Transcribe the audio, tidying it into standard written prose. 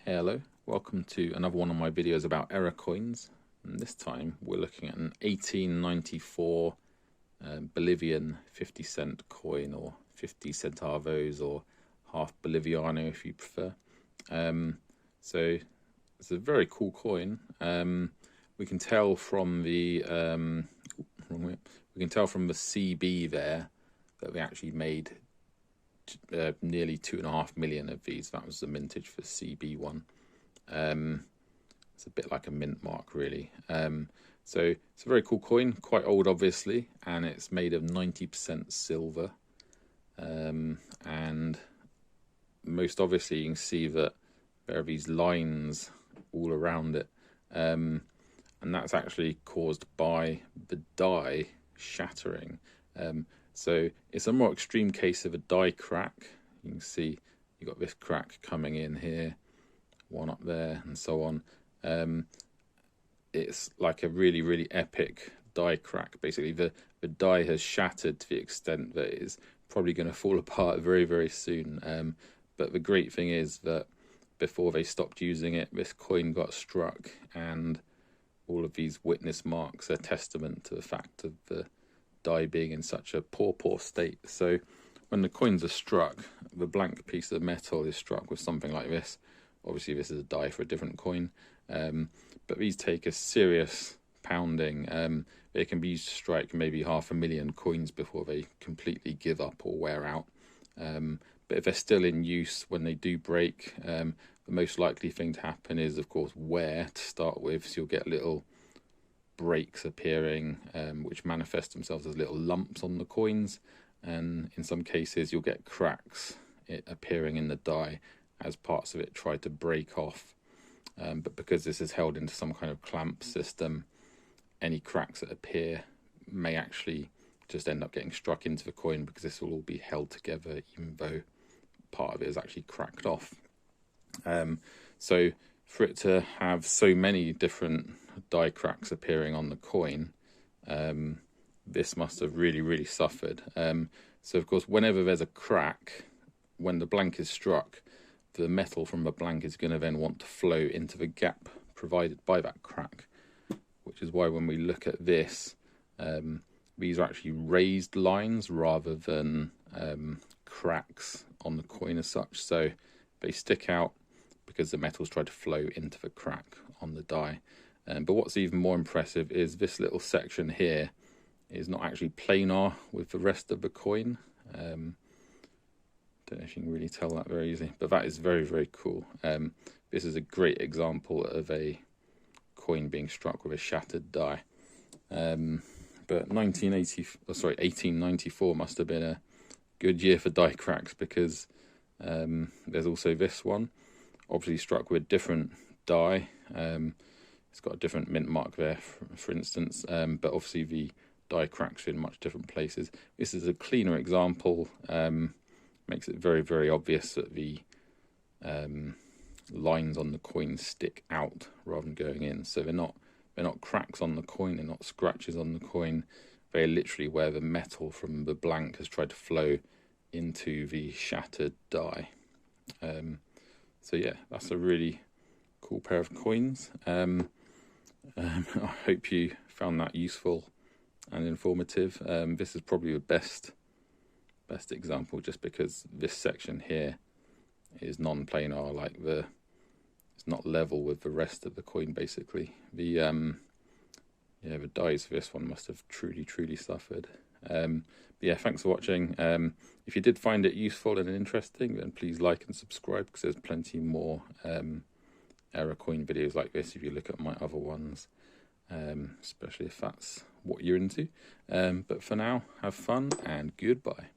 Hello, welcome to another one of my videos about error coins, and this time we're looking at an 1894 Bolivian 50-cent coin, or 50 centavos, or half Boliviano if you prefer. So it's a very cool coin. We can tell from the CB there that we actually made nearly 2.5 million of these. That was the mintage for CB one. It's a bit like a mint mark, really. So it's a very cool coin, quite old obviously, and it's made of 90% silver. And most obviously you can see that there are these lines all around it, and that's actually caused by the die shattering. So it's a more extreme case of a die crack. You can see you've got this crack coming in here, one up there, and so on. It's like a really epic die crack. Basically, the die has shattered to the extent that it is probably going to fall apart very soon. But the great thing is that before they stopped using it, this coin got struck, and all of these witness marks are testament to the fact of the die being in such a poor state. So when the coins are struck, the blank piece of metal is struck with something like this. Obviously this is a die for a different coin, but these take a serious pounding. They can be used to strike maybe 500,000 coins before they completely give up or wear out. But if they're still in use when they do break, the most likely thing to happen is, of course, wear to start with. So you'll get little breaks appearing, which manifest themselves as little lumps on the coins, and in some cases you'll get cracks appearing in the die as parts of it try to break off. But because this is held into some kind of clamp system, any cracks that appear may actually just end up getting struck into the coin, because this will all be held together even though part of it is actually cracked off. So for it to have so many different die cracks appearing on the coin, this must have really suffered. So of course, whenever there's a crack, when the blank is struck, the metal from the blank is going to then want to flow into the gap provided by that crack, which is why when we look at this, these are actually raised lines rather than cracks on the coin as such. So they stick out because the metal's tried to flow into the crack on the die. But what's even more impressive is this little section here is not actually planar with the rest of the coin. Don't know if you can really tell that very easily, but that is very cool. This is a great example of a coin being struck with a shattered die. But 1894 must have been a good year for die cracks, because there's also this one, obviously struck with a different die. It's got a different mint mark there, for instance, but obviously the die cracks are in much different places. This is a cleaner example. Makes it very obvious that the lines on the coin stick out rather than going in. So they're not cracks on the coin, they're not scratches on the coin. They're literally where the metal from the blank has tried to flow into the shattered die. So yeah, that's a really cool pair of coins. I hope you found that useful and informative. This is probably the best example, just because this section here is non-planar, like it's not level with the rest of the coin. Basically, the dies for this one must have truly suffered. Yeah, thanks for watching. If you did find it useful and interesting, then please like and subscribe, because there's plenty more error coin videos like this if you look at my other ones, especially if that's what you're into. But for now, have fun and goodbye.